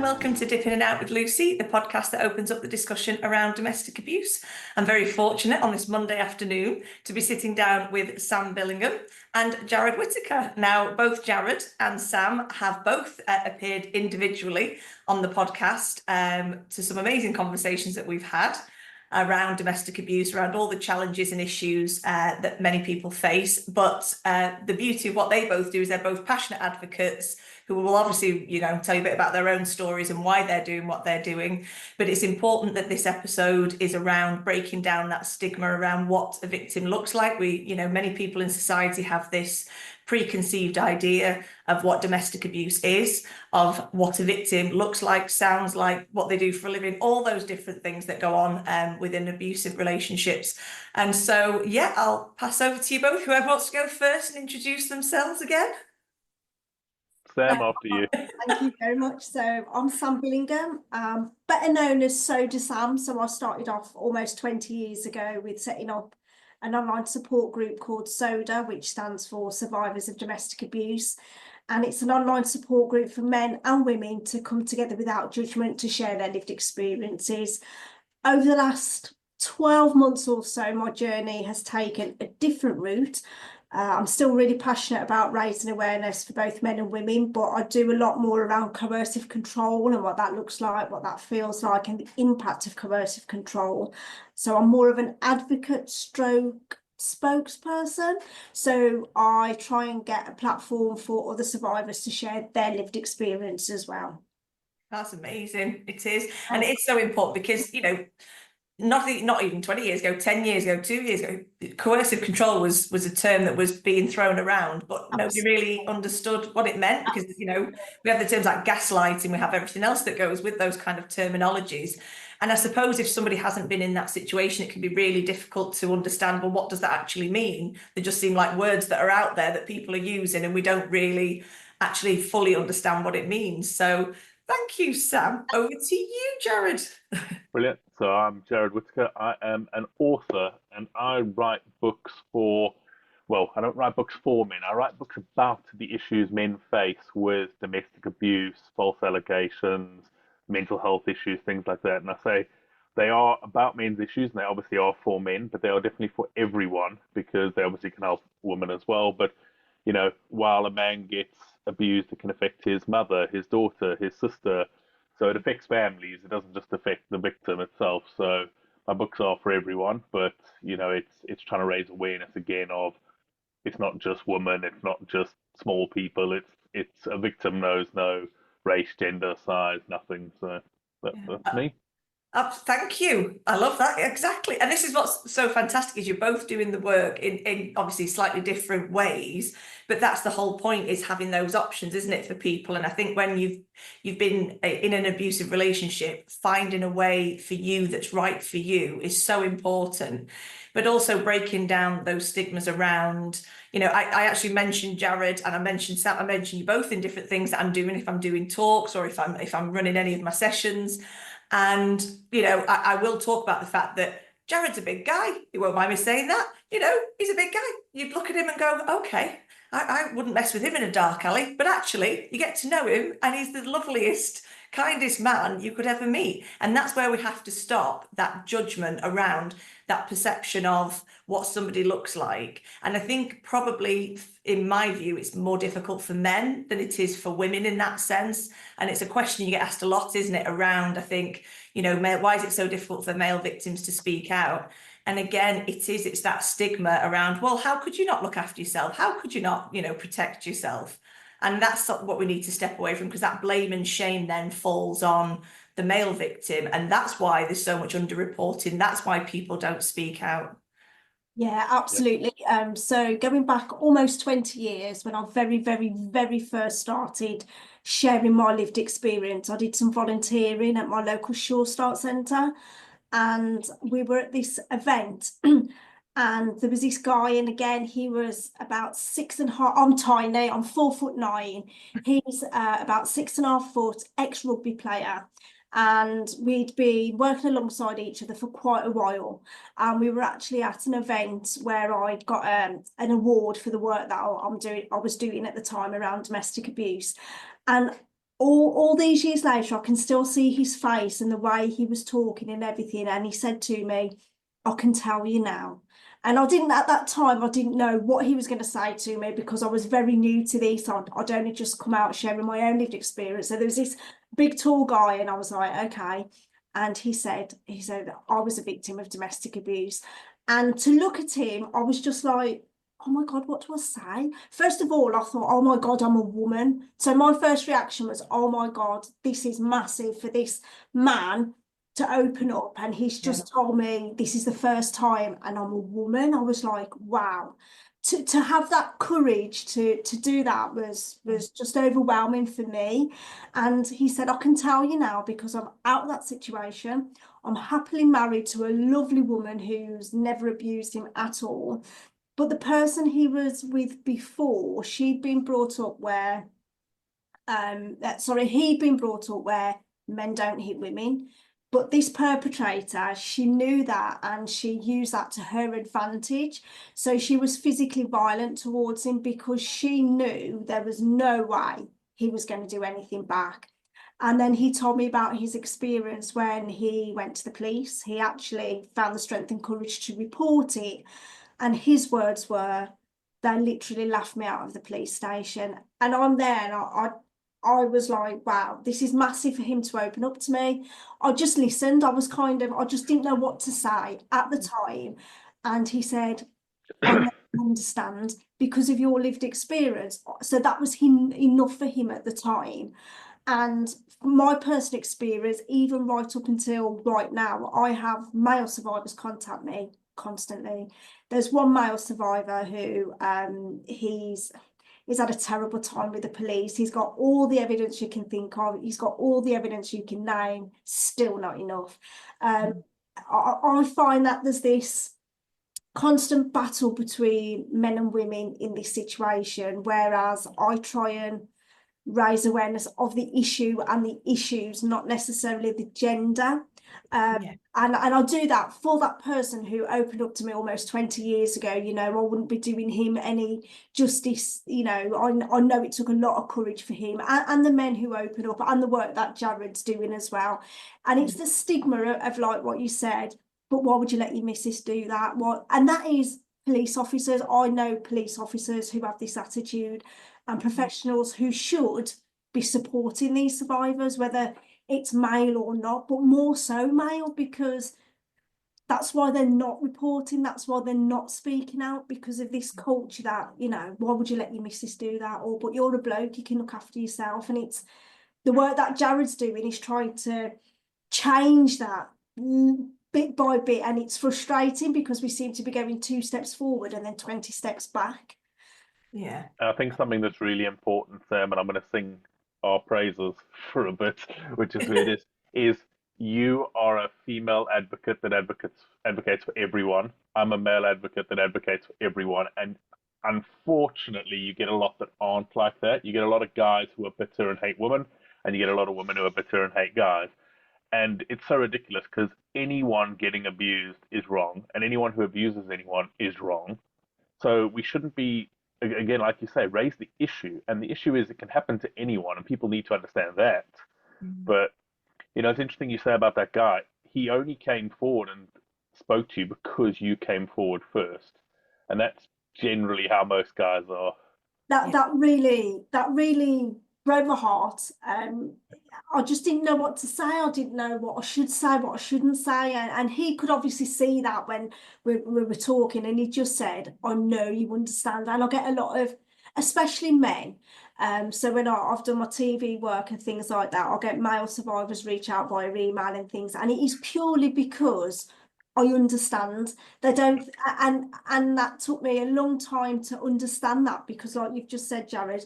welcome to Dipping in and Out with Lucy, the podcast that opens up the discussion around domestic abuse. I'm very fortunate on this Monday afternoon to be sitting down with Sam Billingham and Jared Whitaker. Now, both Jared and Sam have both appeared individually on the podcast to some amazing conversations that we've had around domestic abuse, around all the challenges and issues that many people face. But the beauty of what they both do is they're both passionate advocates who will obviously, tell you a bit about their own stories and why they're doing what they're doing. But it's important that this episode is around breaking down that stigma around what a victim looks like. Many people in society have this preconceived idea of what domestic abuse is, of what a victim looks like, sounds like, what they do for a living, all those different things that go on within abusive relationships. And so, I'll pass over to you both. Whoever wants to go first and introduce themselves again. Sam, after you. Thank you very much. So I'm Sam Billingham, better known as Soda Sam. So I started off almost 20 years ago with setting up an online support group called SODA, which stands for Survivors of Domestic Abuse. And it's an online support group for men and women to come together without judgment to share their lived experiences. Over the last 12 months or so, my journey has taken a different route. I'm still really passionate about raising awareness for both men and women, but I do a lot more around coercive control and what that looks like, what that feels like, and the impact of coercive control. So I'm more of an advocate stroke spokesperson. So I try and get a platform for other survivors to share their lived experience as well. That's amazing. It is. And it's so important because, not even 20 years ago, 10 years ago, 2 years ago, coercive control was a term that was being thrown around, but nobody really understood what it meant because, we have the terms like gaslighting, we have everything else that goes with those kind of terminologies. And I suppose if somebody hasn't been in that situation, it can be really difficult to understand, well, what does that actually mean? They just seem like words that are out there that people are using and we don't really actually fully understand what it means. So thank you, Sam. Over to you, Jared. Brilliant. So I'm Jared Whitaker. I am an author and I write books I don't write books for men. I write books about the issues men face with domestic abuse, false allegations, mental health issues, things like that. And I say they are about men's issues and they obviously are for men, but they are definitely for everyone because they obviously can help women as well. But, while a man gets abused, it can affect his mother, his daughter, his sister. So it affects families. It doesn't just affect the victim itself. So my books are for everyone, but it's trying to raise awareness again of it's not just women, it's not just small people. It's a victim knows no race, gender, size, nothing. So that's me. Thank you. I love that. Exactly. And this is what's so fantastic is you're both doing the work in obviously slightly different ways, but that's the whole point is having those options, isn't it, for people? And I think when you've been in an abusive relationship, finding a way for you that's right for you is so important, but also breaking down those stigmas around, I actually mentioned Jared and I mentioned Sam, I mentioned you both in different things that I'm doing, if I'm doing talks or if I'm running any of my sessions. And, I will talk about the fact that Jared's a big guy. You won't mind me saying that. He's a big guy. You'd look at him and go, okay, I wouldn't mess with him in a dark alley. But actually, you get to know him and he's the loveliest, kindest man you could ever meet. And that's where we have to stop that judgment around that perception of what somebody looks like. And I think probably, in my view, it's more difficult for men than it is for women in that sense. And it's a question you get asked a lot, isn't it, around, I think, why is it so difficult for male victims to speak out? And again, it's that stigma around, well, how could you not look after yourself? How could you not, protect yourself? And that's what we need to step away from, because that blame and shame then falls on the male victim. And that's why there's so much underreporting. That's why people don't speak out. Yeah, absolutely. So going back almost 20 years, when I very, very, very first started sharing my lived experience, I did some volunteering at my local Sure Start Centre. And we were at this event and there was this guy, and again, he was about 6.5. I'm tiny, I'm 4'9". He's about 6.5 foot, ex-rugby player. And we'd been working alongside each other for quite a while. And we were actually at an event where I'd got an award for the work that I was doing at the time around domestic abuse. And all these years later, I can still see his face and the way he was talking and everything. And he said to me, I can tell you now. And I didn't, at that time, I didn't know what he was going to say to me because I was very new to this. I'd only just come out sharing my own lived experience. So there was this big tall guy and I was like, okay. And he said, I was a victim of domestic abuse. And to look at him, I was just like, oh my God, what do I say? First of all, I thought, oh my God, I'm a woman. So my first reaction was, oh my God, this is massive for this man to open up. And he's just told me this is the first time and I'm a woman. I was like, wow. To have that courage to do that was just overwhelming for me. And he said, I can tell you now because I'm out of that situation. I'm happily married to a lovely woman who's never abused him at all. But the person he was with before, she'd been brought up where, he'd been brought up where men don't hit women. But this perpetrator, she knew that and she used that to her advantage. So she was physically violent towards him because she knew there was no way he was going to do anything back. And then he told me about his experience when he went to the police. He actually found the strength and courage to report it. And his words were, they literally laughed me out of the police station. And I'm there and I was like, wow, this is massive for him to open up to me. I just listened. I just didn't know what to say at the time. And he said, I understand because of your lived experience. So that was enough for him at the time. And my personal experience, even right up until right now, I have male survivors contact me constantly. There's one male survivor who he's had a terrible time with the police. He's got all the evidence you can think of. He's got all the evidence you can name. Still not enough. I find that there's this constant battle between men and women in this situation, whereas I try and raise awareness of the issue and the issues, not necessarily the gender. And I do that for that person who opened up to me almost 20 years ago. You know, I wouldn't be doing him any justice. You know, I know it took a lot of courage for him and the men who open up and the work that Jared's doing as well. And it's the stigma of like what you said, but why would you let your missus do that? What? And that is police officers. I know police officers who have this attitude and professionals who should be supporting these survivors, whether it's male or not, but more so male, because that's why they're not reporting, that's why they're not speaking out, because of this culture that, you know, why would you let your missus do that? Or, but you're a bloke, you can look after yourself. And it's the work that Jared's doing is trying to change that bit by bit. And it's frustrating because we seem to be going 2 steps forward and then 20 steps back. Yeah. I think something that's really important, Sam, and I'm going to sing our praises for a bit, which is weird, is you are a female advocate that advocates for everyone. I'm a male advocate that advocates for everyone, and unfortunately, you get a lot that aren't like that. You get a lot of guys who are bitter and hate women, and you get a lot of women who are bitter and hate guys. And it's so ridiculous because anyone getting abused is wrong, and anyone who abuses anyone is wrong. So we shouldn't be, again, like you say, raise the issue. And the issue is it can happen to anyone, and people need to understand that. But, you know, it's interesting you say about that guy. He only came forward and spoke to you because you came forward first. And that's generally how most guys are. That really broke my heart. I just didn't know what to say. I didn't know what I should say, what I shouldn't say. And he could obviously see that when we were talking, and he just said, I know you understand. And I get a lot of, especially men. So when I've done my TV work and things like that, I'll get male survivors reach out via email and things. And it is purely because I understand. They don't, and that took me a long time to understand that, because like you've just said, Jared,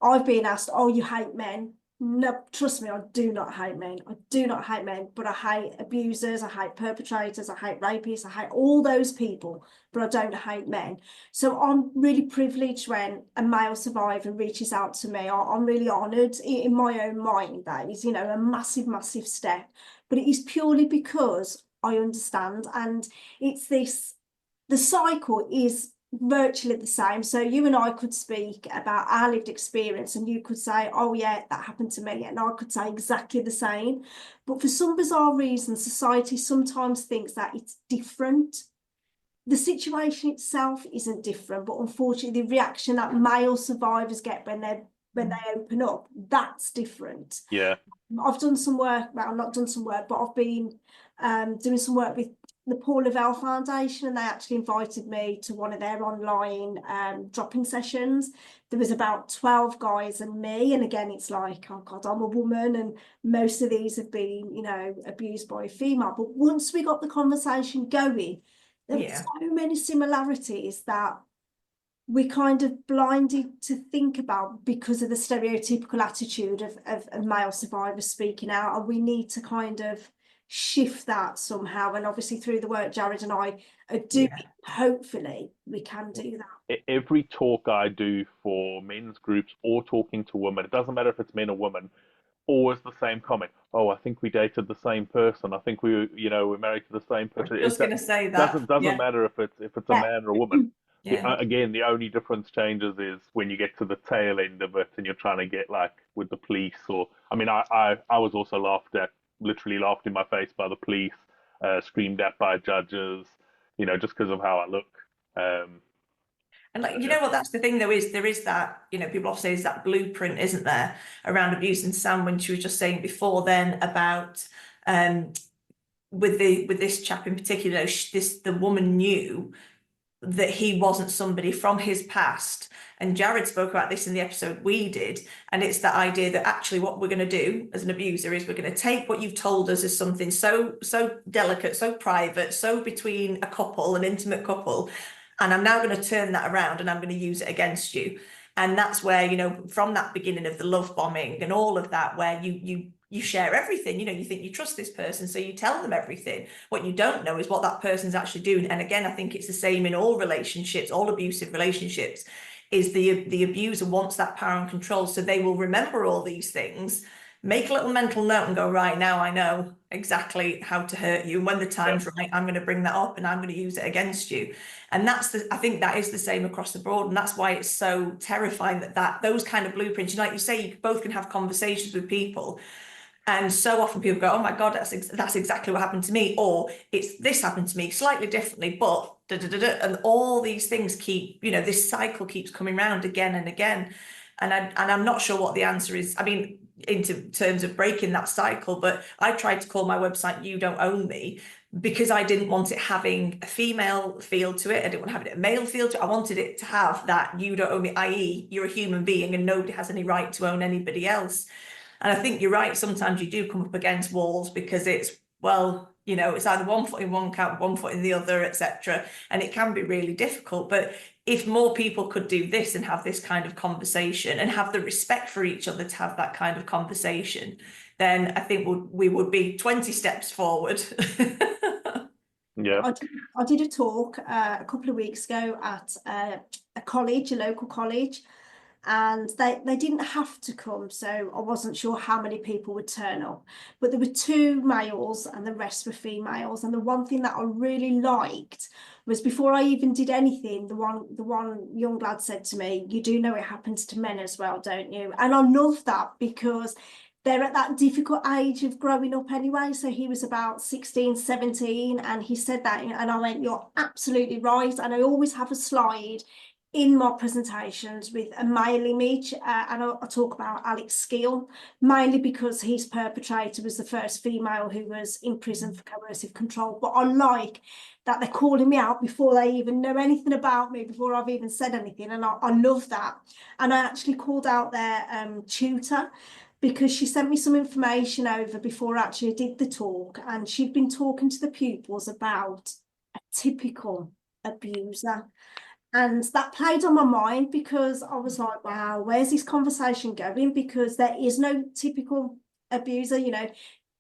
I've been asked, oh, you hate men. No, trust me, I do not hate men. I do not hate men, but I hate abusers, I hate perpetrators, I hate rapists, I hate all those people, but I don't hate men. So I'm really privileged when a male survivor reaches out to me. I'm really honoured in my own mind. That is, you know, a massive, massive step. But it is purely because I understand. And it's this, the cycle is virtually the same. So you and I could speak about our lived experience, and you could say, oh yeah, that happened to me, and I could say exactly the same. But for some bizarre reason, society sometimes thinks that it's different. The situation itself isn't different, but unfortunately the reaction that male survivors get when they open up, that's different. Yeah. I've done some work, well, not done some work, but I've been doing some work with the Paul Lavelle Foundation, and they actually invited me to one of their online drop-in sessions. There was about 12 guys and me, and again, it's like, oh God, I'm a woman, and most of these have been, you know, abused by a female. But once we got the conversation going, there were so many similarities that we kind of blinded to think about because of the stereotypical attitude of a male survivor speaking out, and we need to kind of shift that somehow. And obviously through the work Jared and I are doing, hopefully we can do that. Every talk I do for men's groups or talking to women, it doesn't matter if it's men or women, always the same comment. Oh, I think we dated the same person. I think we, you know, we're married to the same person. I was just going to say that. Doesn't matter if it's a man or a woman. Yeah. Again, the only difference changes is when you get to the tail end of it and you're trying to get like with the police, or I mean, I was also literally laughed in my face by the police, screamed at by judges, you know, just because of how I look. And like, you know what, that's the thing though, is there is that, you know, people often say is that blueprint, isn't there, around abuse. And Sam, when she was just saying before then about with this chap in particular, the woman knew that he wasn't somebody from his past. And Jared spoke about this in the episode we did. And it's that idea that actually what we're going to do as an abuser is we're going to take what you've told us as something so delicate, so private, so between a couple, an intimate couple, and I'm now going to turn that around and I'm going to use it against you. And that's where, you know, from that beginning of the love bombing and all of that, where you share everything, you know, you think you trust this person, so you tell them everything. What you don't know is what that person's actually doing. And again, I think it's the same in all relationships, all abusive relationships, is the abuser wants that power and control. So they will remember all these things, make a little mental note and go, right, now I know exactly how to hurt you. And when the time's right, I'm going to bring that up and I'm going to use it against you. And I think that is the same across the board. And that's why it's so terrifying that those kind of blueprints, like you say, you both can have conversations with people. And so often people go, oh my God, that's exactly what happened to me. Or it's this happened to me slightly differently, but da, da, da, da. And all these things keep, you know, this cycle keeps coming around again and again. And I'm not sure what the answer is. I mean, into terms of breaking that cycle, but I tried to call my website You Don't Own Me because I didn't want it having a female feel to it. I didn't want having a male feel to it. I wanted it to have that you don't own me, i.e. you're a human being and nobody has any right to own anybody else. And I think you're right. Sometimes you do come up against walls because it's, well, you know, it's either one foot in one camp, one foot in the other, etc. And it can be really difficult. But if more people could do this and have this kind of conversation and have the respect for each other to have that kind of conversation, then I think we would be 20 steps forward. Yeah. I did a talk a couple of weeks ago at a college, a local college, and they didn't have to come, so I wasn't sure how many people would turn up, but there were 2 males and the rest were females. And the one thing that I really liked was, before I even did anything, the one young lad said to me, you do know it happens to men as well, don't you? And I love that because they're at that difficult age of growing up anyway. So he was about 16, 17, and he said that, and I went, you're absolutely right. And I always have a slide in my presentations with a male image, and I talk about Alex Skeel, mainly because his perpetrator was the first female who was in prison for coercive control. But I like that they're calling me out before they even know anything about me, before I've even said anything, and I love that. And I actually called out their tutor, because she sent me some information over before I actually did the talk, and she'd been talking to the pupils about a typical abuser. And that played on my mind because I was like, wow, where's this conversation going? Because there is no typical abuser. You know,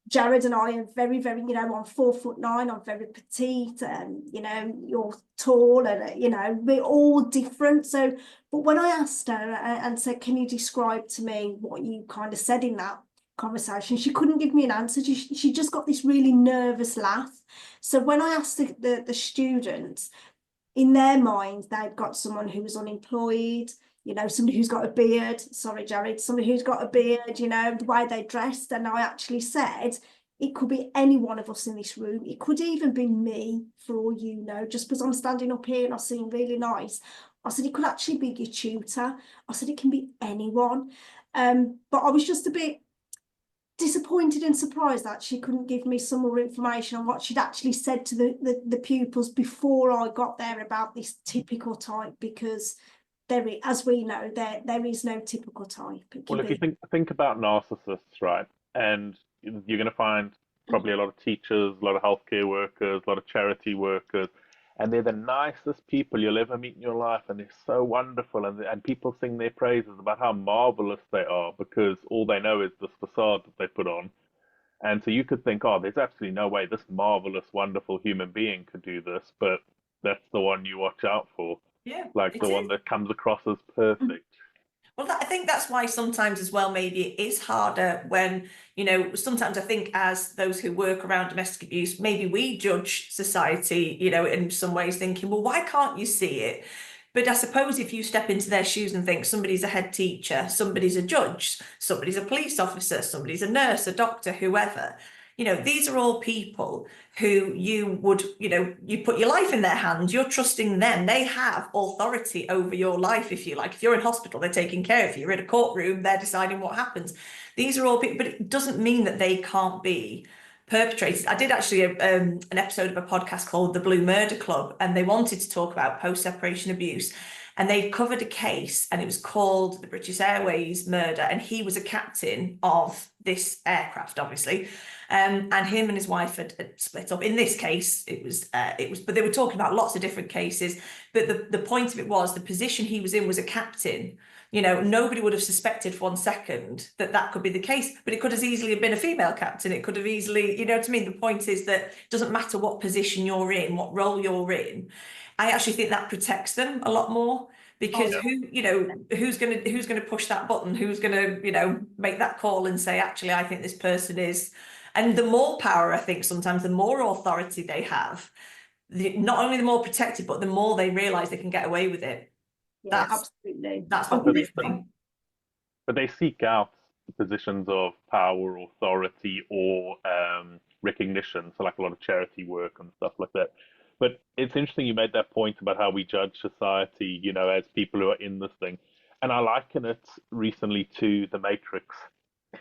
Jared and I are very, very, you know, I'm 4'9", I'm very petite, and, you know, you're tall, and, you know, we're all different. So, but when I asked her and said, can you describe to me what you kind of said in that conversation, she couldn't give me an answer. She just got this really nervous laugh. So when I asked the students, in their mind, they'd got someone who was unemployed, you know, somebody who's got a beard. Sorry, Jared, somebody who's got a beard, you know, the way they dressed. And I actually said, it could be any one of us in this room. It could even be me, for all you know, just because I'm standing up here and I seem really nice. I said, it could actually be your tutor. I said, it can be anyone. But I was just a bit disappointed and surprised that she couldn't give me some more information on what she'd actually said to the pupils before I got there about this typical type, because as we know, there is no typical type. Well, if you think about narcissists, right, and you're going to find probably a lot of teachers, a lot of healthcare workers, a lot of charity workers, and they're the nicest people you'll ever meet in your life, and they're so wonderful, and people sing their praises about how marvelous they are because all they know is this facade that they put on. And so you could think, oh, there's absolutely no way this marvelous, wonderful human being could do this, but that's the one you watch out for, Yeah, like the one that comes across as perfect. Well, I think that's why sometimes as well, maybe it is harder when, you know, sometimes I think as those who work around domestic abuse, maybe we judge society, you know, in some ways thinking, well, why can't you see it? But I suppose if you step into their shoes and think somebody's a head teacher, somebody's a judge, somebody's a police officer, somebody's a nurse, a doctor, whoever, you know, these are all people who you would, you know, you put your life in their hands, you're trusting them. They have authority over your life, if you like. If you're in hospital, they're taking care of you. You're in a courtroom, they're deciding what happens. These are all people, but it doesn't mean that they can't be perpetrated. I did actually an episode of a podcast called The Blue Murder Club, and they wanted to talk about post-separation abuse. And they covered a case, and it was called the British Airways murder. And he was a captain of this aircraft, obviously. And him and his wife had split up. In this case, it was, but they were talking about lots of different cases. But the point of it was the position he was in was a captain. You know, nobody would have suspected for 1 second that that could be the case, but it could as easily have been a female captain. It could have easily, you know what I mean? The point is that it doesn't matter what position you're in, what role you're in. I actually think that protects them a lot more because who's gonna push that button? Who's gonna, you know, make that call and say, actually, I think this person is. And the more power, I think sometimes the more authority they have, not only the more protected, but the more they realize they can get away with it. Yeah, absolutely. That's what worries me. But they seek out positions of power, authority, or recognition. So, like a lot of charity work and stuff like that. But it's interesting you made that point about how we judge society, you know, as people who are in this thing. And I liken it recently to the Matrix.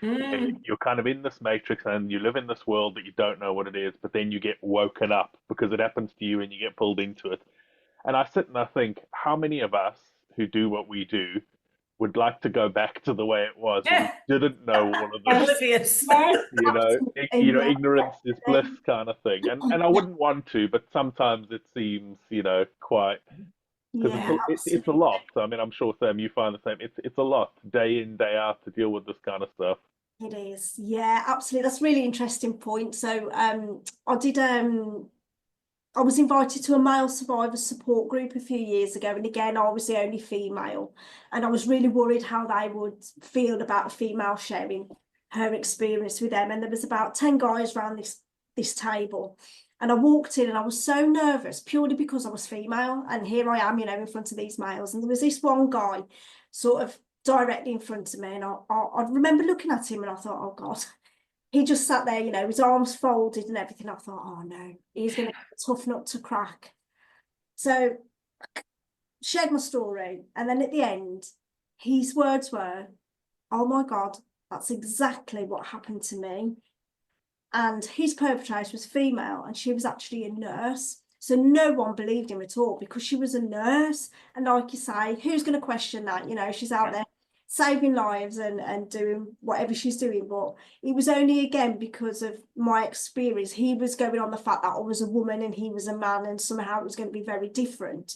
You're kind of in this matrix and you live in this world that you don't know what it is, but then you get woken up because it happens to you and you get pulled into it. And I sit and I think, how many of us who do what we do would like to go back to the way it was when we didn't know all of this? Oblivious. Ignorance is bliss kind of thing. And I wouldn't want to, but sometimes it seems, you know, quite. Because it's a lot. I mean, I'm sure, Sam, you find the same. It's a lot, day in, day out, to deal with this kind of stuff. It is. Yeah, absolutely. That's a really interesting point. So I was invited to a male survivor support group a few years ago. And again, I was the only female. And I was really worried how they would feel about a female sharing her experience with them. And there was about 10 guys around this table. And I walked in and I was so nervous purely because I was female. And here I am, you know, in front of these males. And there was this one guy sort of directly in front of me. And I remember looking at him and I thought, oh God, he just sat there, you know, his arms folded and everything. I thought, oh no, he's going to be a tough nut to crack. So I shared my story. And then at the end, his words were, oh my God, that's exactly what happened to me. And his perpetrator was female and she was actually a nurse. So no one believed him at all because she was a nurse. And like you say, who's going to question that? You know, she's out there saving lives and doing whatever she's doing. But it was only, again, because of my experience. He was going on the fact that I was a woman and he was a man and somehow it was going to be very different.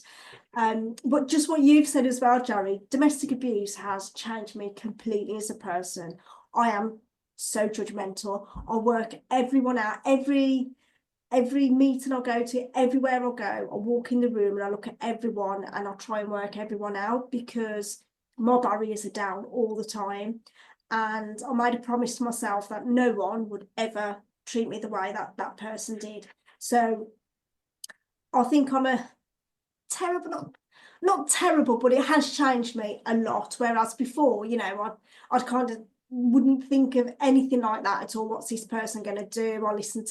But just what you've said as well, Jerry, domestic abuse has changed me completely as a person. I am so judgmental. I work everyone out. Every meeting I go to, everywhere I go, I walk in the room and I look at everyone and I try and work everyone out because my barriers are down all the time. And I made a promise to myself that no one would ever treat me the way that person did. So I think I'm a terrible, not terrible, but it has changed me a lot. Whereas before, you know, I'd kind of wouldn't think of anything like that at all. What's this person going to do? I listen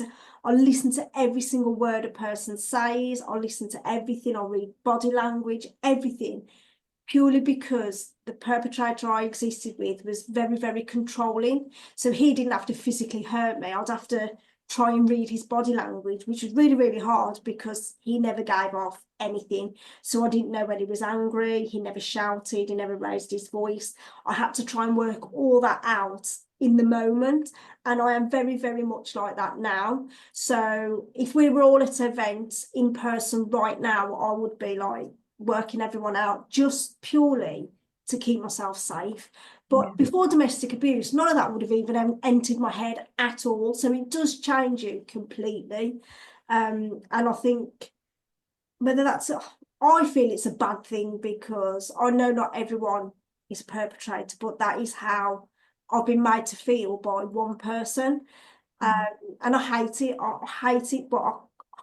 to every single word a person says. I listen to everything. I read body language, everything, purely because the perpetrator I existed with was very, very controlling. So he didn't have to physically hurt me. I'd have to try and read his body language, which was really, really hard because he never gave off anything. So I didn't know when he was angry. He never shouted. He never raised his voice. I had to try and work all that out in the moment. And I am very, very much like that now. So if we were all at an event in person right now, I would be like working everyone out just purely to keep myself safe. But before domestic abuse, none of that would have even entered my head at all. So it does change you completely. And I think whether I feel it's a bad thing because I know not everyone is a perpetrator, but that is how I've been made to feel by one person. And I hate it. I hate it, but I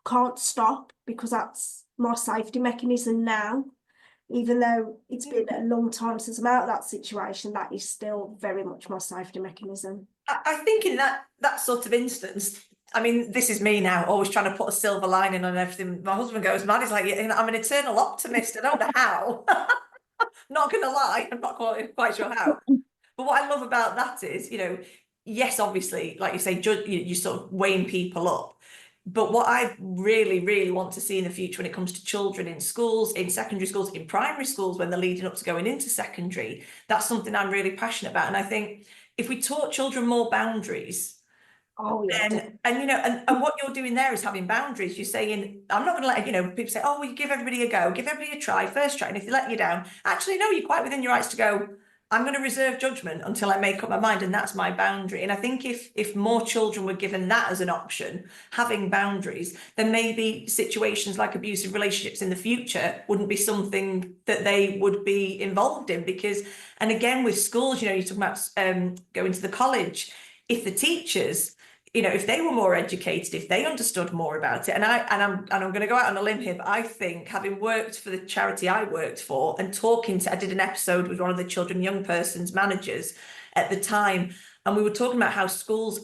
can't stop because that's my safety mechanism now. Even though it's been a long time since I'm out of that situation, that is still very much my safety mechanism. I think in that sort of instance, I mean, this is me now, always trying to put a silver lining on everything. My husband goes mad. He's like, I'm an eternal optimist. I don't know how. Not gonna lie, I'm not quite sure how. But what I love about that is, you know, yes, obviously, like you say, you sort of weighing people up. But what I really, really want to see in the future when it comes to children in schools, in secondary schools, in primary schools, when they're leading up to going into secondary, that's something I'm really passionate about. And I think if we taught children more boundaries, Oh yeah. and you know, and what you're doing there is having boundaries. You're saying, I'm not going to let, you know, people say, oh, well, you give everybody a go, give everybody a try, first try. And if they let you down, actually, no, you're quite within your rights to go, I'm going to reserve judgment until I make up my mind, and that's my boundary. And I think if more children were given that as an option, having boundaries, then maybe situations like abusive relationships in the future wouldn't be something that they would be involved in. Because, and again, with schools, you know, you're talking about going to the college, if the teachers, you know, if they were more educated, if they understood more about it, and I'm going to go out on a limb here, but I think, having worked for the charity I worked for and I did an episode with one of the children and young persons managers at the time, and we were talking about how schools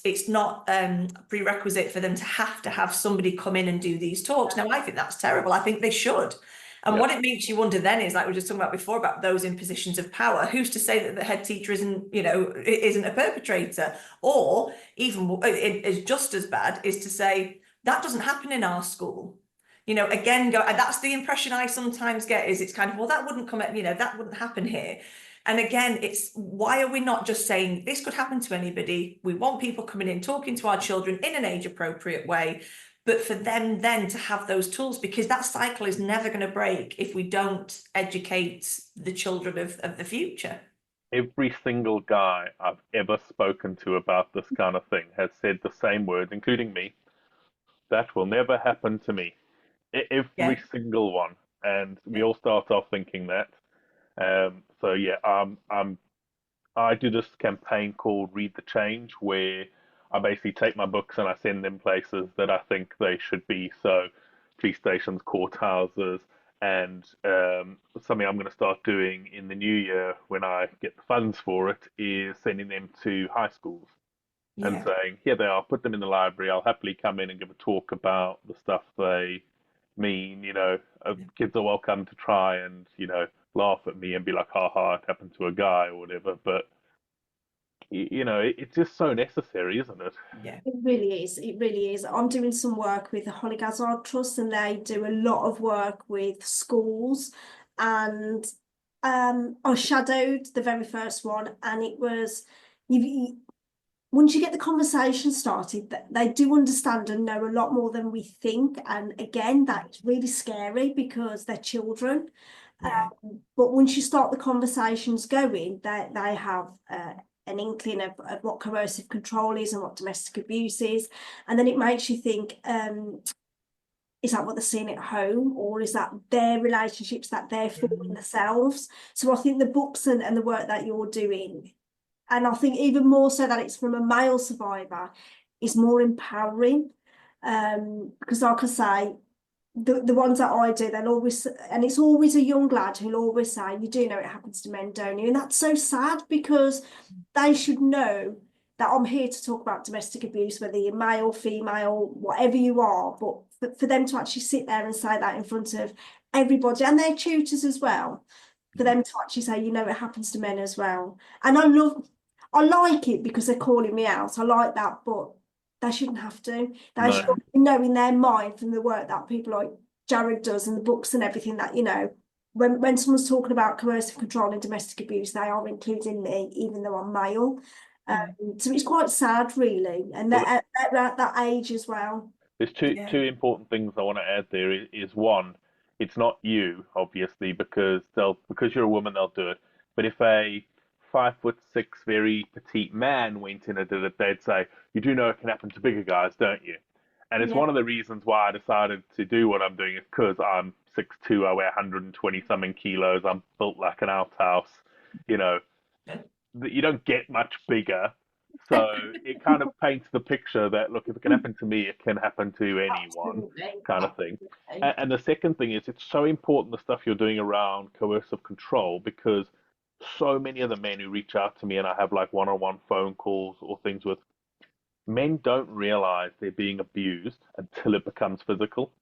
it's not a prerequisite for them to have somebody come in and do these talks. Now, I think that's terrible. I think they should. And what it makes you wonder then is, like we were just talking about before, about those in positions of power. Who's to say that the head teacher isn't a perpetrator? Or even is just as bad is to say that doesn't happen in our school. You know, again, that's the impression I sometimes get, is it's kind of, well, that wouldn't that wouldn't happen here. And again, it's, why are we not just saying this could happen to anybody? We want people coming in, talking to our children in an age appropriate way, but for them then to have those tools, because that cycle is never going to break if we don't educate the children of the future. Every single guy I've ever spoken to about this kind of thing has said the same words, including me. That will never happen to me. Every single one. And we all start off thinking that. So yeah, I do this campaign called Read the Change, where I basically take my books and I send them places that I think they should be. So police stations, courthouses, and something I'm going to start doing in the new year when I get the funds for it is sending them to high schools and saying, here they are, put them in the library. I'll happily come in and give a talk about the stuff they mean. You know, kids are welcome to try and, you know, laugh at me and be like, ha ha, it happened to a guy or whatever. But you know, it's just so necessary, isn't it? Yeah. It really is. It really is. I'm doing some work with the Holly Gazzard Trust, and they do a lot of work with schools. And I shadowed the very first one, and it was, once you get the conversation started, they do understand and know a lot more than we think. And again, that's really scary because they're children. But once you start the conversations going, they have an inkling of what coercive control is and what domestic abuse is. And then it makes you think, is that what they're seeing at home, or is that their relationships that they're forming themselves? So I think the books and the work that you're doing, and I think even more so that it's from a male survivor, is more empowering. Because like I say, the ones that I do, they'll always, and it's always a young lad who'll always say, you do know it happens to men, don't you? And that's so sad, because they should know that I'm here to talk about domestic abuse, whether you're male, female, whatever you are, but for them to actually sit there and say that in front of everybody and their tutors as well, for them to actually say, you know, it happens to men as well. And I like it because they're calling me out. I like that, but they shouldn't have to. They No. should know in their mind from the work that people like Jared does and the books and everything that, you know, when someone's talking about coercive control and domestic abuse, they are including me, even though I'm male. So it's quite sad, really, and Well, at that age as well. there's Yeah. two important things I want to add there. Is one, it's not you, obviously, because you're a woman, they'll do it. But if a 5'6" very petite man went in and did it, they'd say, "You do know it can happen to bigger guys, don't you?" And it's Yeah. one of the reasons why I decided to do what I'm doing is because I'm 6'2", I weigh 120 something kilos, I'm built like an outhouse. You know, you don't get much bigger. So it kind of paints the picture that, look, if it can happen to me, it can happen to anyone, Absolutely. kind of thing. Absolutely. And the second thing is, it's so important the stuff you're doing around coercive control, because so many of the men who reach out to me and I have like one-on-one phone calls or things with, men don't realize they're being abused until it becomes physical.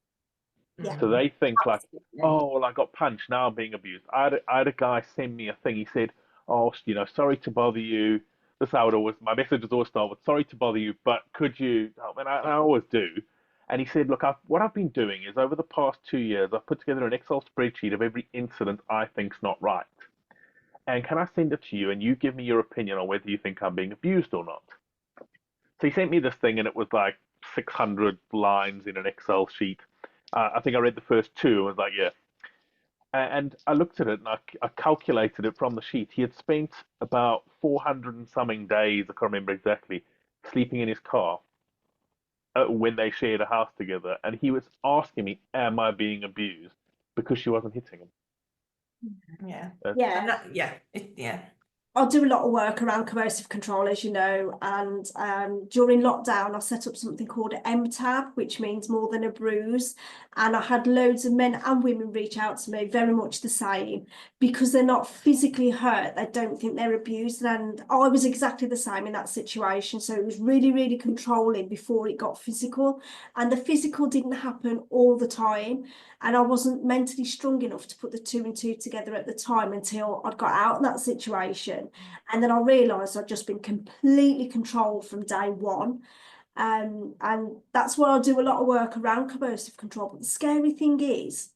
Yeah. So they think like, Absolutely. oh, well, I got punched, now I'm being abused. I had a guy send me a thing. He said, oh, sorry to bother you. This is how it always, my messages always start with, sorry to bother you, but could you help? And I always do. And he said, look, what I've been doing is over the past 2 years, I've put together an Excel spreadsheet of every incident I think's not right. And can I send it to you and you give me your opinion on whether you think I'm being abused or not? So he sent me this thing and it was like 600 lines in an Excel sheet. I think I read the first two and was like, yeah. And I looked at it and I calculated it from the sheet. He had spent about 400 and something days, I can't remember exactly, sleeping in his car when they shared a house together. And he was asking me, am I being abused? Because she wasn't hitting him. Yeah. Yeah. And that, yeah, yeah. I do a lot of work around coercive control, as you know, and during lockdown, I set up something called MTAB, which means more than a bruise. And I had loads of men and women reach out to me, very much the same, because they're not physically hurt. They don't think they're abused. And I was exactly the same in that situation. So it was really, really controlling before it got physical. And the physical didn't happen all the time. And I wasn't mentally strong enough to put the two and two together at the time until I'd got out of that situation. And then I realised I'd just been completely controlled from day one. And that's why I do a lot of work around coercive control. But the scary thing is,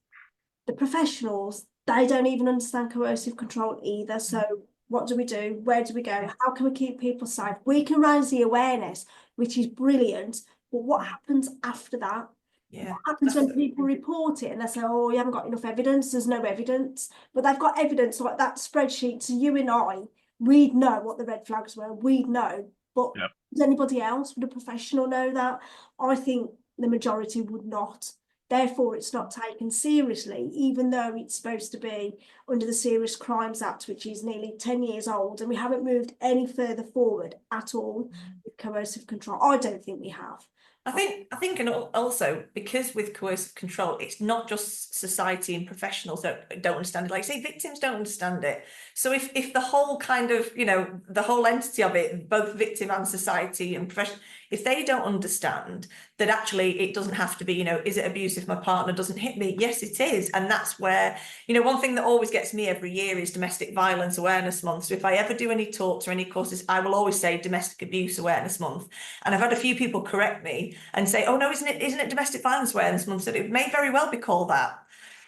the professionals, they don't even understand coercive control either. So what do we do? Where do we go? How can we keep people safe? We can raise the awareness, which is brilliant. But what happens after that? Yeah. What happens when people report it and they say, oh, you haven't got enough evidence, there's no evidence, but they've got evidence like that spreadsheet. So you and I, we'd know what the red flags were, we'd know, but Yep. does anybody else, would a professional know that? I think the majority would not. Therefore, it's not taken seriously, even though it's supposed to be under the Serious Crimes Act, which is nearly 10 years old, and we haven't moved any further forward at all with coercive control. I don't think we have. I think, and also because with coercive control, it's not just society and professionals that don't understand it. Like say, victims don't understand it. So if the whole kind of, the whole entity of it, both victim and society and profession, if they don't understand that actually it doesn't have to be, is it abuse if my partner doesn't hit me? Yes, it is. And that's where, one thing that always gets me every year is Domestic Violence Awareness Month. So if I ever do any talks or any courses, I will always say Domestic Abuse Awareness Month. And I've had a few people correct me and say, oh no, isn't it Domestic Violence Awareness Month? So it may very well be called that.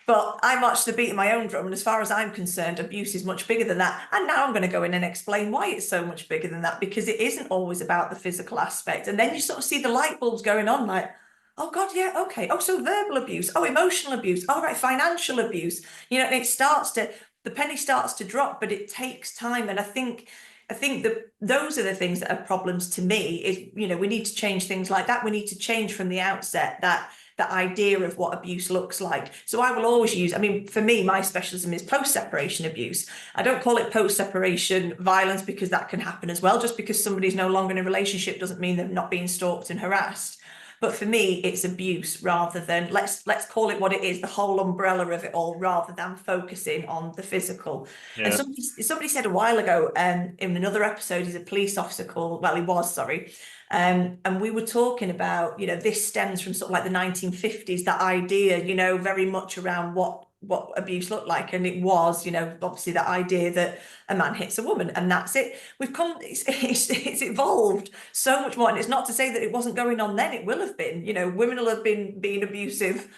But I march to the beat of my own drum, and as far as I'm concerned, abuse is much bigger than that. And now I'm going to go in and explain why it's so much bigger than that, because it isn't always about the physical aspect. And then you sort of see the light bulbs going on, like, oh God, yeah, okay. Oh, so verbal abuse, oh, emotional abuse, all right, financial abuse. And the penny starts to drop, but it takes time. And I think that those are the things that are problems to me is, we need to change things like that. We need to change from the outset that idea of what abuse looks like. So I will always use, for me, my specialism is post-separation abuse. I don't call it post-separation violence because that can happen as well. Just because somebody's no longer in a relationship doesn't mean they're not being stalked and harassed. But for me, it's abuse rather than, let's call it what it is, the whole umbrella of it all, rather than focusing on the physical. And Yeah. somebody said a while ago, in another episode, he's a police officer called, well, he was, sorry. And we were talking about, this stems from sort of like the 1950s, that idea, very much around what abuse looked like. And it was, obviously that idea that a man hits a woman and that's it. It's evolved so much more. And it's not to say that it wasn't going on then, it will have been, women will have been being abusive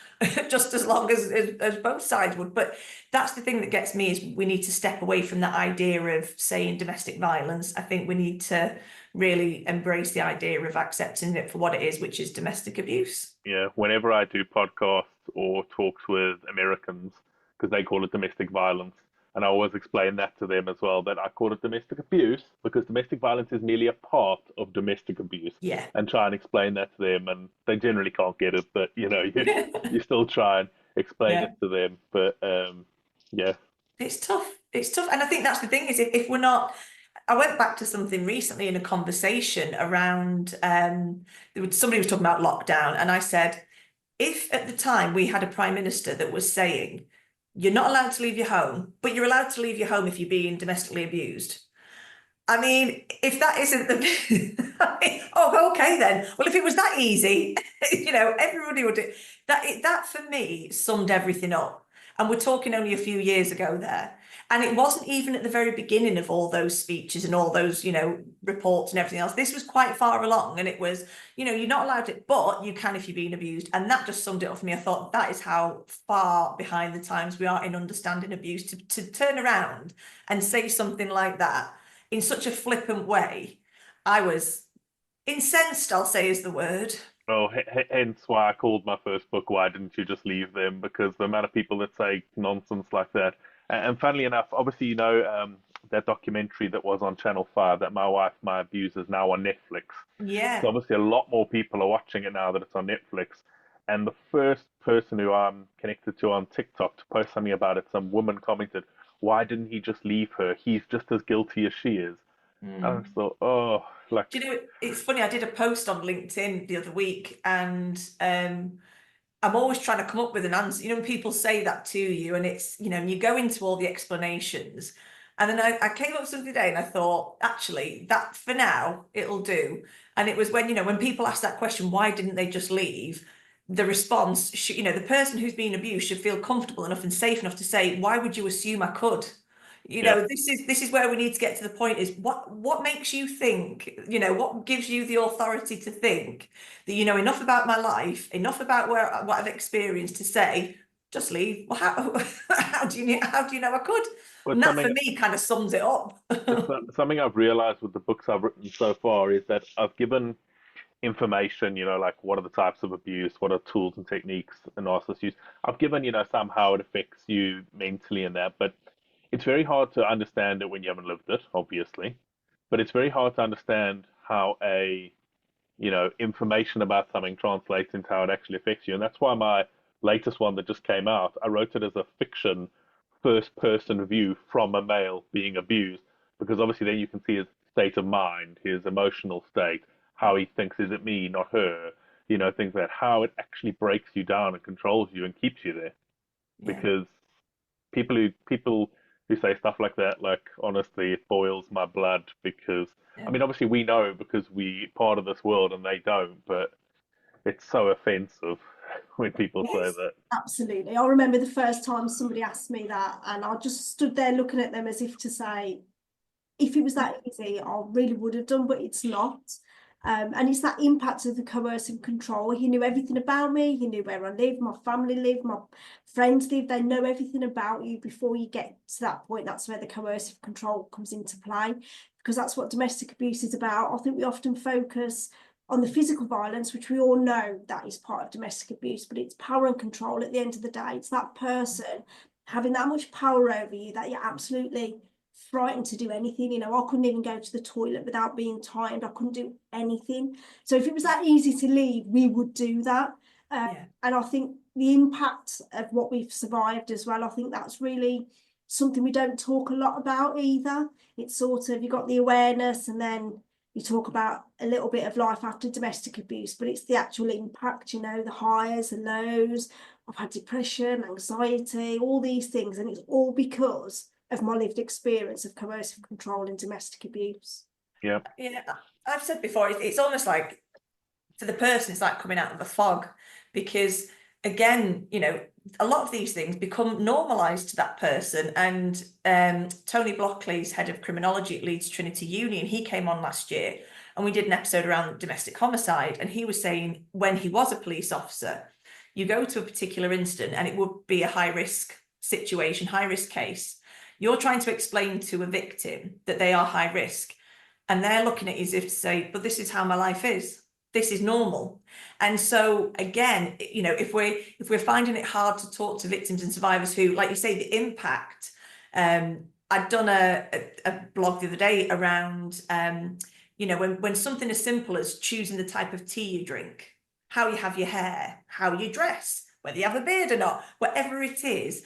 just as long as both sides would. But that's the thing that gets me, is we need to step away from that idea of saying domestic violence. I think we need to really embrace the idea of accepting it for what it is, which is domestic abuse. Yeah, whenever I do podcasts or talks with Americans, because they call it domestic violence, and I always explain that to them as well, that I call it domestic abuse because domestic violence is merely a part of domestic abuse. Yeah. And try and explain that to them, and they generally can't get it, but you still try and explain it to them. But yeah. It's tough. It's tough. And I think that's the thing, is if we're not, I went back to something recently in a conversation around, somebody was talking about lockdown, and I said, if at the time we had a prime minister that was saying, you're not allowed to leave your home, but you're allowed to leave your home if you're being domestically abused. I mean, if that isn't the, oh, okay then. Well, if it was that easy, everybody would do that. That for me summed everything up. And we're talking only a few years ago there. And it wasn't even at the very beginning of all those speeches and all those, reports and everything else. This was quite far along, and it was, you're not allowed to, but you can if you're being abused. And that just summed it up for me. I thought that is how far behind the times we are in understanding abuse, to turn around and say something like that in such a flippant way. I was incensed, I'll say is the word. Oh, hence why I called my first book "Why Didn't You Just Leave Them?" Because the amount of people that say nonsense like that. And funnily enough, obviously, that documentary that was on Channel 5, that My Wife, My Abuser, is now on Netflix. Yeah. So obviously a lot more people are watching it now that it's on Netflix. And the first person who I'm connected to on TikTok to post something about it, some woman commented, "Why didn't he just leave her? He's just as guilty as she is." And I just thought, oh, like, Do you know, it's funny, I did a post on LinkedIn the other week, and I'm always trying to come up with an answer. When people say that to you, and it's, and you go into all the explanations. And then I came up with something today and I thought, actually, that for now, it'll do. And it was when, when people ask that question, why didn't they just leave? The response, the person who's being abused should feel comfortable enough and safe enough to say, why would you assume I could? yeah, This is where we need to get to the point, is what makes you think, what gives you the authority to think that you know enough about my life, enough about what I've experienced to say, just leave. Well, how do you know I could? but And that something for me kind of sums it up. something I've realized with the books I've written so far is that I've given information, like what are the types of abuse, what are tools and techniques a narcissist use. I've given, somehow it affects you mentally and that, but it's very hard to understand it when you haven't lived it, obviously. But it's very hard to understand how information about something translates into how it actually affects you. And that's why my latest one that just came out, I wrote it as a fiction first person view from a male being abused, because obviously then you can see his state of mind, his emotional state, how he thinks, is it me, not her, things like that, how it actually breaks you down and controls you and keeps you there. Yeah. Because people who say stuff like that, like, honestly, it boils my blood, because I mean, obviously we know because we part of this world and they don't, but it's so offensive when people say Yes. that. Absolutely. I remember the first time somebody asked me that, and I just stood there looking at them as if to say, if it was that easy, I really would have done, but it's not. And it's that impact of the coercive control. He knew everything about me. He knew where I lived, my family lived, my friends lived. They know everything about you before you get to that point. That's where the coercive control comes into play, because that's what domestic abuse is about. I think we often focus on the physical violence, which we all know that is part of domestic abuse, but it's power and control at the end of the day. It's that person having that much power over you that you're absolutely frightened to do anything. I couldn't even go to the toilet without being timed. I couldn't do anything. So if it was that easy to leave, we would do that. And I think the impact of what we've survived as well, I think that's really something we don't talk a lot about either. It's sort of, you got the awareness, and then you talk about a little bit of life after domestic abuse, but it's the actual impact, you know, the highs and lows. I've had depression, anxiety, all these things, and it's all because of my lived experience of coercive control and domestic abuse. Yeah. Yeah, I've said before, it's almost like for the person, it's like coming out of a fog, because again, you know, a lot of these things become normalized to that person. And Tony Blockley's head of criminology at Leeds Trinity Uni, and he came on last year and we did an episode around domestic homicide, and he was saying when he was a police officer, you go to a particular incident and it would be a high risk situation, high risk case. You're trying to explain to a victim that they are high risk, and they're looking at you as if to say, but this is how my life is, this is normal. And so again, you know, if we're finding it hard to talk to victims and survivors who, like you say, the impact, I'd done a blog the other day around you know, when something as simple as choosing the type of tea you drink, how you have your hair, how you dress, whether you have a beard or not, whatever it is,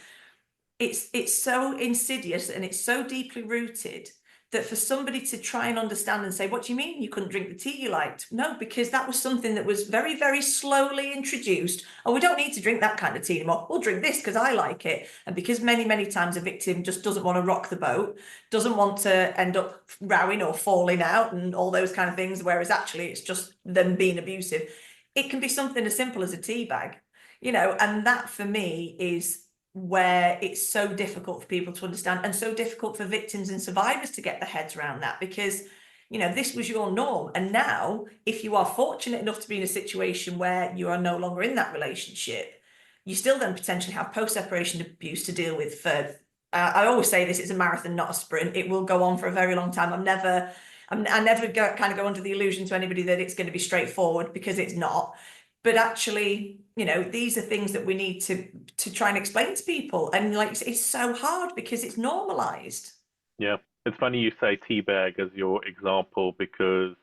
it's so insidious and it's so deeply rooted that for somebody to try and understand and say, what do you mean you couldn't drink the tea you liked? No, because that was something that was very, very slowly introduced. Oh, we don't need to drink that kind of tea anymore. We'll drink this because I like it. And because many, many times a victim just doesn't want to rock the boat, doesn't want to end up rowing or falling out and all those kind of things, whereas actually it's just them being abusive. It can be something as simple as a tea bag, you know, and that for me is where it's so difficult for people to understand, and so difficult for victims and survivors to get their heads around that, because you know this was your norm. And now if you are fortunate enough to be in a situation where you are no longer in that relationship, you still then potentially have post-separation abuse to deal with for I always say this, it's a marathon, not a sprint. It will go on for a very long time. I never go under the illusion to anybody that it's going to be straightforward, because it's not. But actually, you know, these are things that we need to try and explain to people. And like, it's so hard because it's normalized. Yeah. It's funny you say teabag as your example, because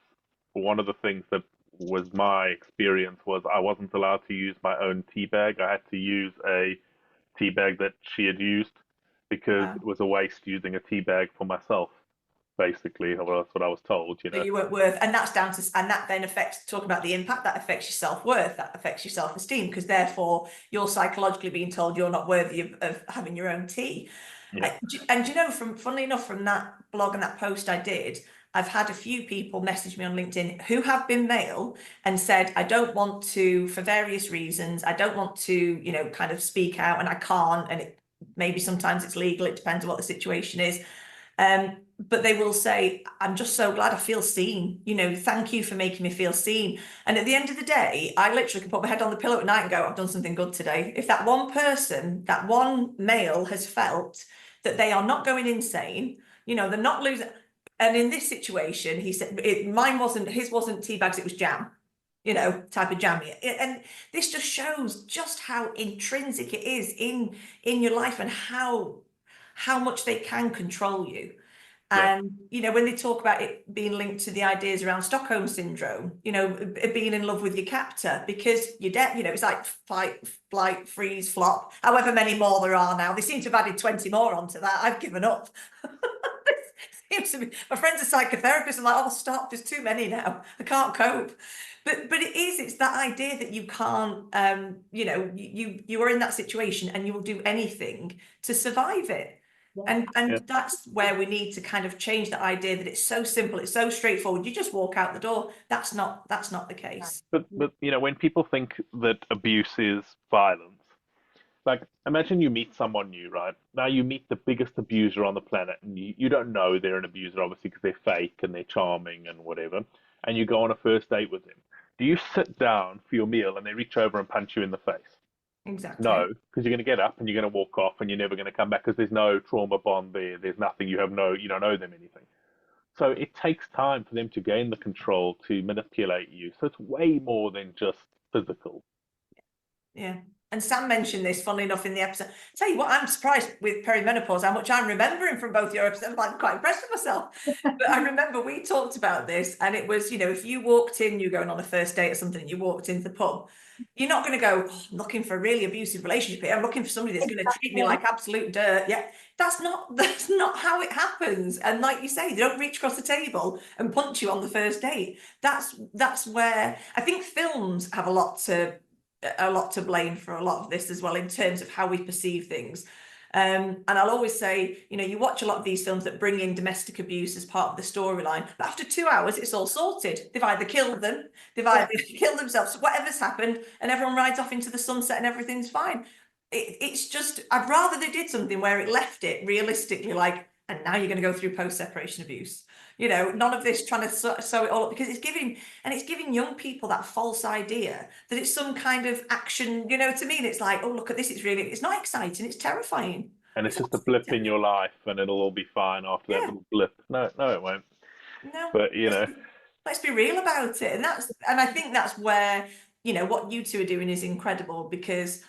one of the things that was my experience was I wasn't allowed to use my own tea bag. I had to use a tea bag that she had used because Wow. it was a waste using a tea bag for myself, basically. Well, that's what I was told, you That know. you weren't worth, and that's down to, and that then affects, talk about the impact, that affects your self-worth, that affects your self-esteem, because therefore you're psychologically being told you're not worthy of having your own tea. Yeah. And you know, funnily enough, from that blog and that post I did, I've had a few people message me on LinkedIn who have been male and said, I don't want to, for various reasons, I don't want to, you know, kind of speak out, and I can't, and maybe sometimes it's legal, it depends on what the situation is. But they will say, I'm just so glad I feel seen. You know, thank you for making me feel seen. And at the end of the day, I literally can put my head on the pillow at night and go, I've done something good today. If that one person, that one male has felt that they are not going insane, you know, they're not losing. And in this situation, he said, his wasn't tea bags, it was jam, you know, type of jam. And this just shows just how intrinsic it is in your life, and how much they can control you. Yeah. And, you know, when they talk about it being linked to the ideas around Stockholm syndrome, you know, being in love with your captor, because you're dead, you know, it's like fight, flight, freeze, flop, however many more there are now. They seem to have added 20 more onto that. I've given up. Seems to be, my friend's a psychotherapist. I'm like, oh, stop, there's too many now. I can't cope. But it's that idea that you can't, you know, you are in that situation and you will do anything to survive it. And Yeah. that's where we need to kind of change the idea that it's so simple, it's so straightforward. You just walk out the door. That's not the case. But you know, when people think that abuse is violence, like imagine you meet someone new, right? Now you meet the biggest abuser on the planet, and you don't know they're an abuser, obviously, because they're fake and they're charming and whatever. And you go on a first date with them. Do you sit down for your meal and they reach over and punch you in the face? Exactly. No, because you're going to get up and you're going to walk off and you're never going to come back because there's no trauma bond there. There's nothing. You don't owe them anything. So it takes time for them to gain the control to manipulate you. So it's way more than just physical. Yeah. And Sam mentioned this, funnily enough, in the episode. Tell you what, I'm surprised with perimenopause, how much I'm remembering from both your episodes. I'm quite impressed with myself. But I remember we talked about this, and it was, if you walked in, you're going on a first date or something, and you walked into the pub, you're not going to go, oh, I'm looking for a really abusive relationship here. I'm looking for somebody that's going to treat me like absolute dirt. Yeah, that's not how it happens. And like you say, they don't reach across the table and punch you on the first date. That's where I think films have a lot to blame for a lot of this as well, in terms of how we perceive things. And I'll always say, you watch a lot of these films that bring in domestic abuse as part of the storyline, but after 2 hours, it's all sorted. They've either killed them, they've either killed themselves, whatever's happened, and everyone rides off into the sunset and everything's fine. It's just, I'd rather they did something where it left it realistically like, and now you're going to go through post-separation abuse. None of this trying to sew it all up, because it's giving young people that false idea that it's some kind of action, to me, it's like, oh, look at this, it's not exciting, it's terrifying. And it's just a blip in your life, and it'll all be fine after that little blip. No, it won't. No, but let's be real about it. And I think that's where, what you two are doing is incredible, because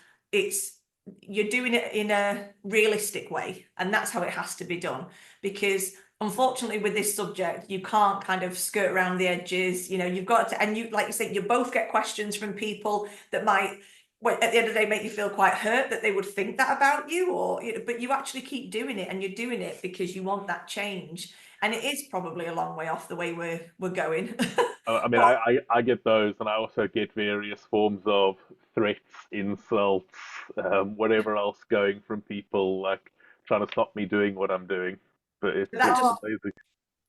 you're doing it in a realistic way, and that's how it has to be done. Because unfortunately, with this subject, you can't kind of skirt around the edges. You've got to, and you, like you said, you both get questions from people that might, well, at the end of the day, make you feel quite hurt that they would think that about you, or but you actually keep doing it, and you're doing it because you want that change. And it is probably a long way off the way we're going. I mean, I get those, and I also get various forms of threats, insults, whatever else going from people like trying to stop me doing what I'm doing. But it's amazing.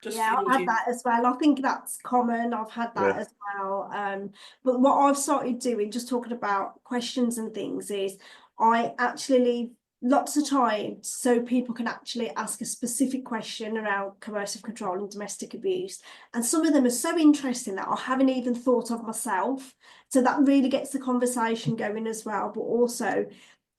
Yeah, I've had that as well. I think that's common. I've had that as well. But what I've started doing, just talking about questions and things, is I actually leave lots of time so people can actually ask a specific question around coercive control and domestic abuse. And some of them are so interesting that I haven't even thought of myself. So that really gets the conversation going as well. But also,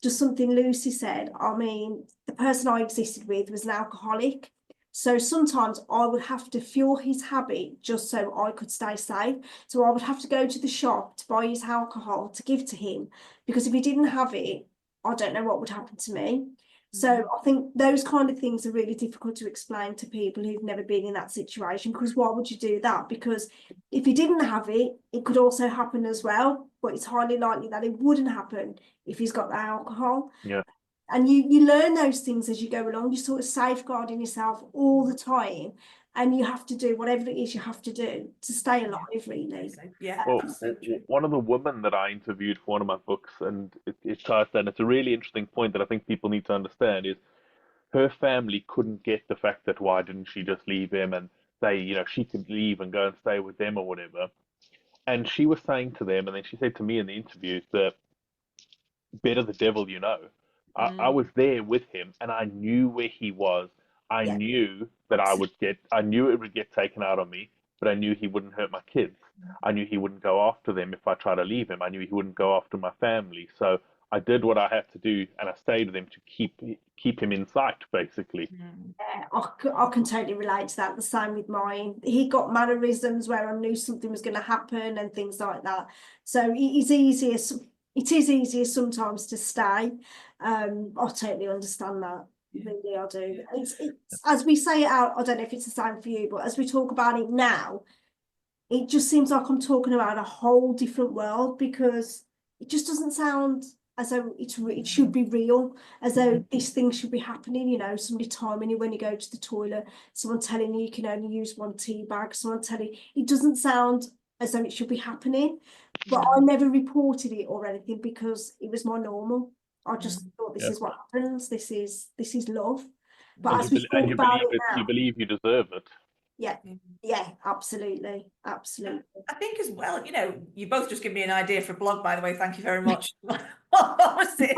just something Lucy said, I mean, the person I existed with was an alcoholic. So sometimes I would have to fuel his habit just so I could stay safe. So I would have to go to the shop to buy his alcohol to give to him, because if he didn't have it, I don't know what would happen to me. So I think those kind of things are really difficult to explain to people who've never been in that situation, because why would you do that? Because if he didn't have it, it could also happen as well, but it's highly likely that it wouldn't happen if he's got the alcohol. Yeah. And you learn those things as you go along. You're sort of safeguarding yourself all the time, and you have to do whatever it is you have to do to stay alive, really. Yeah. Well, one of the women that I interviewed for one of my books, and it ties down, it's a really interesting point that I think people need to understand, is her family couldn't get the fact that why didn't she just leave him and say, she could leave and go and stay with them or whatever. And she was saying to them, and then she said to me in the interviews that better the devil you know. I was there with him, and I knew where he was. I knew that I knew it would get taken out on me, but I knew he wouldn't hurt my kids. I knew he wouldn't go after them if I tried to leave him. I knew he wouldn't go after my family. So I did what I had to do, and I stayed with him to keep him in sight, basically. Yeah, I can totally relate to that. The same with mine. He got mannerisms where I knew something was going to happen and things like that. So it is easier sometimes to stay. I totally understand that. Really, I do. It's as we say it out, I don't know if it's the same for you, but as we talk about it now, it just seems like I'm talking about a whole different world, because it just doesn't sound as though it should be real, as though this thing should be happening, somebody timing you when you go to the toilet, someone telling you can only use one tea bag, someone telling it doesn't sound as though it should be happening. But I never reported it or anything because it was my normal. I just thought this is what happens, this is love. But And as we talk about it now, you believe you deserve it. yeah, absolutely. I think as well, you both just give me an idea for a blog, by the way. Thank you very much. What was it?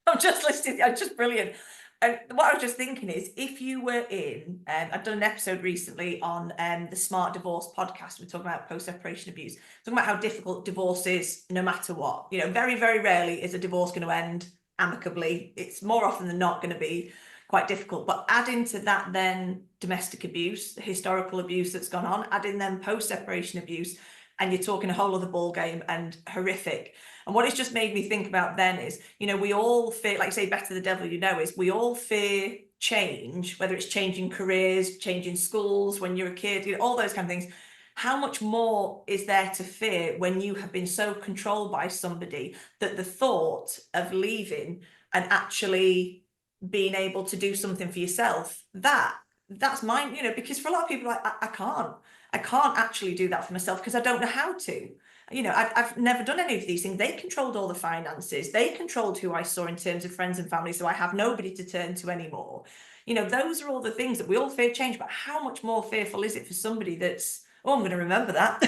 I'm just listening. It's just brilliant. And what I was just thinking is, if you were in, I've done an episode recently on the Smart Divorce podcast. We're talking about post-separation abuse, talking about how difficult divorce is, no matter what. Very, very rarely is a divorce going to end amicably. It's more often than not going to be quite difficult. But add into that then domestic abuse, historical abuse that's gone on, add in then post-separation abuse. and you're talking a whole other ball game and horrific. And what it's just made me think about then is, you know, we all fear, like say, better the devil you know, is we all fear change, whether it's changing careers, changing schools when you're a kid, you know, all those kind of things. How much more is there to fear when you have been so controlled by somebody that the thought of leaving and actually being able to do something for yourself, that's mine, you know, because for a lot of people, I can't actually do that for myself because I don't know how to. You know, I've never done any of these things. They controlled all the finances. They controlled who I saw in terms of friends and family. So I have nobody to turn to anymore. You know, those are all the things that we all fear change. But how much more fearful is it for somebody that's, oh, I'm going to remember that.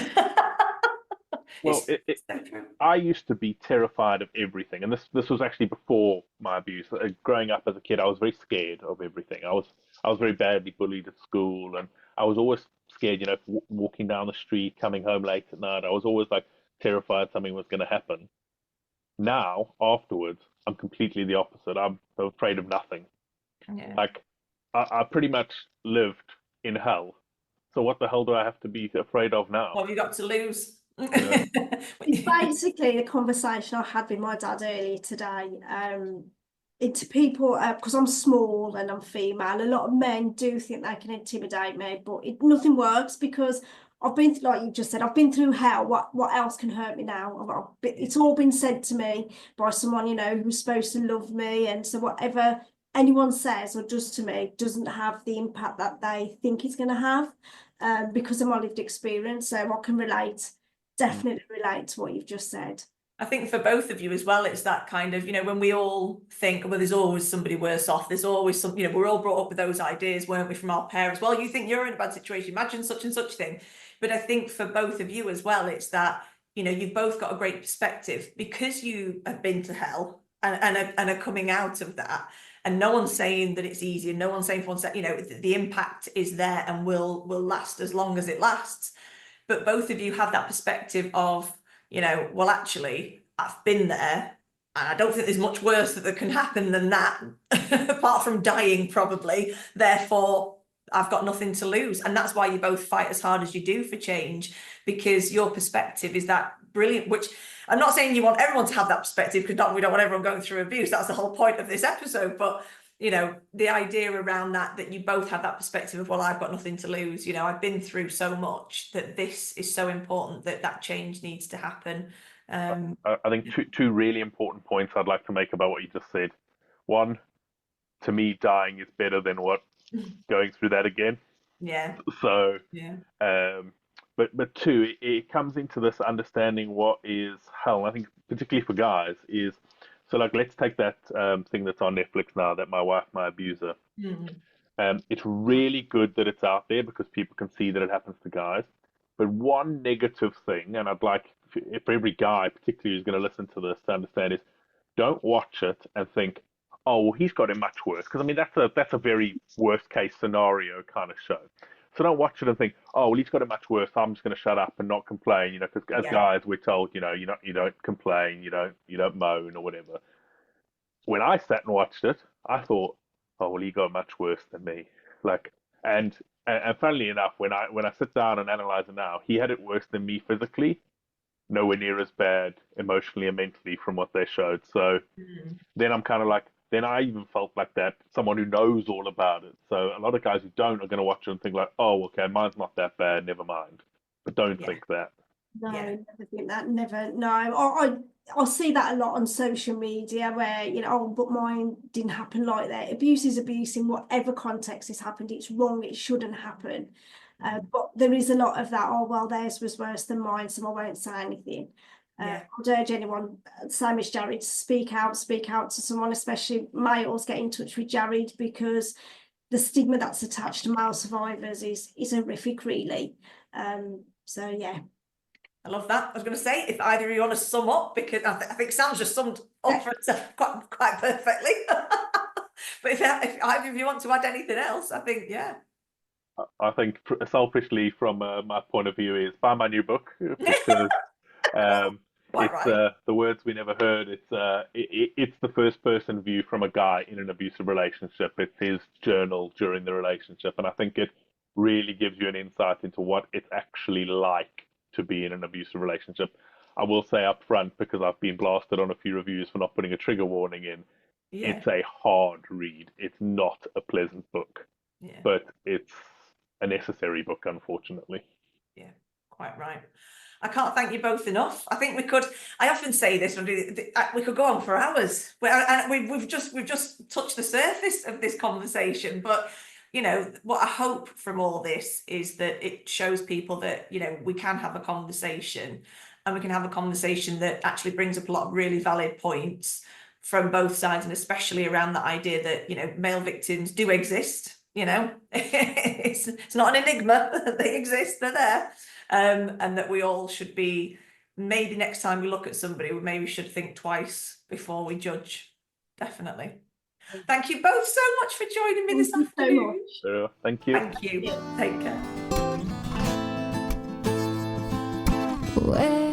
Well, It's so true. I used to be terrified of everything, and this was actually before my abuse. Growing up as a kid, I was very scared of everything. I was very badly bullied at school, and I was always scared. You know, walking down the street, coming home late at night. I was always like terrified something was going to happen. Now, afterwards, I'm completely the opposite. I'm afraid of nothing. Yeah. Like, I pretty much lived in hell. So what the hell do I have to be afraid of now? What have you got to lose? Yeah. It's basically a conversation I had with my dad earlier today. It's people, because I'm small and I'm female, a lot of men do think they can intimidate me, but nothing works because I've been, like you just said, I've been through hell. What else can hurt me now? It's all been said to me by someone, you know, who's supposed to love me. And so whatever anyone says or does to me doesn't have the impact that they think it's going to have, because of my lived experience. So I can definitely relate to what you've just said. I think for both of you as well, it's that kind of, you know, when we all think, well, there's always somebody worse off. There's always some, you know, we're all brought up with those ideas, weren't we, from our parents? Well, you think you're in a bad situation, imagine such and such thing. But I think for both of you as well, it's that, you know, you've both got a great perspective because you have been to hell and are coming out of that. And no one's saying that it's easy, and no one's saying for one second, you know, the impact is there and will last as long as it lasts. But both of you have that perspective of, you know, well, actually, I've been there, and I don't think there's much worse that can happen than that, apart from dying, probably. Therefore, I've got nothing to lose. And that's why you both fight as hard as you do for change, because your perspective is that brilliant, which I'm not saying you want everyone to have that perspective, because we don't want everyone going through abuse. That's the whole point of this episode. But you know, the idea around that you both have that perspective of, well, I've got nothing to lose. You know, I've been through so much that this is so important that change needs to happen. I think two really important points I'd like to make about what you just said. One, to me, dying is better than going through that again. Yeah. So, Yeah. but two, it comes into this understanding what is hell. I think particularly for guys is, so like let's take that thing that's on Netflix now, that My Wife, My Abuser. It's really good that it's out there because people can see that it happens to guys. But one negative thing, and I'd like for every guy, particularly who's going to listen to this, to understand is, don't watch it and think, oh, well, he's got it much worse. Because I mean, that's a very worst case scenario kind of show. So don't watch it and think, oh, well, he's got it much worse. So I'm just going to shut up and not complain. You know, because as guys, we're told, you know, you don't complain, you don't moan or whatever. When I sat and watched it, I thought, oh, well, he got much worse than me. Like, and funnily enough, when I sit down and analyze it now, he had it worse than me physically, nowhere near as bad emotionally and mentally from what they showed. So then I'm kind of like, then I even felt like that, someone who knows all about it. So a lot of guys who don't are going to watch it and think like, oh, okay, mine's not that bad, never mind. But don't think that. No, never think that. Never. No, I see that a lot on social media where, you know, oh, but mine didn't happen like that. Abuse is abuse in whatever context it's happened. It's wrong. It shouldn't happen. But there is a lot of that. Oh, well, theirs was worse than mine, so I won't say anything. I'd urge anyone, same as Jared, to speak out to someone, especially males, get in touch with Jared, because the stigma that's attached to male survivors is horrific, really. So yeah. I love that. I was going to say, if either of you want to sum up, because I think Sam's just summed up for itself quite perfectly. But if either of you want to add anything else, I think, I think selfishly, from my point of view, is buy my new book because it's the words we never heard. It's the first person view from a guy in an abusive relationship. It's his journal during the relationship, and I think it really gives you an insight into what it's actually like to be in an abusive relationship. I will say up front, because I've been blasted on a few reviews for not putting a trigger warning in, Yeah, it's a hard read. It's not a pleasant book, yeah, but it's a necessary book, unfortunately. yeah, quite right. I can't thank you both enough. I think we could. I often say this. We could go on for hours. And we've just touched the surface of this conversation. But you know what I hope from all this is that it shows people that we can have a conversation, and we can have a conversation that actually brings up a lot of really valid points from both sides, and especially around the idea that male victims do exist. It's not an enigma. They exist. They're there. And that we all should be, maybe next time we look at somebody, we maybe should think twice before we judge. Definitely. Thank you both so much for joining me this Thank you so afternoon. much. Thank you. Thank you. Take care. Where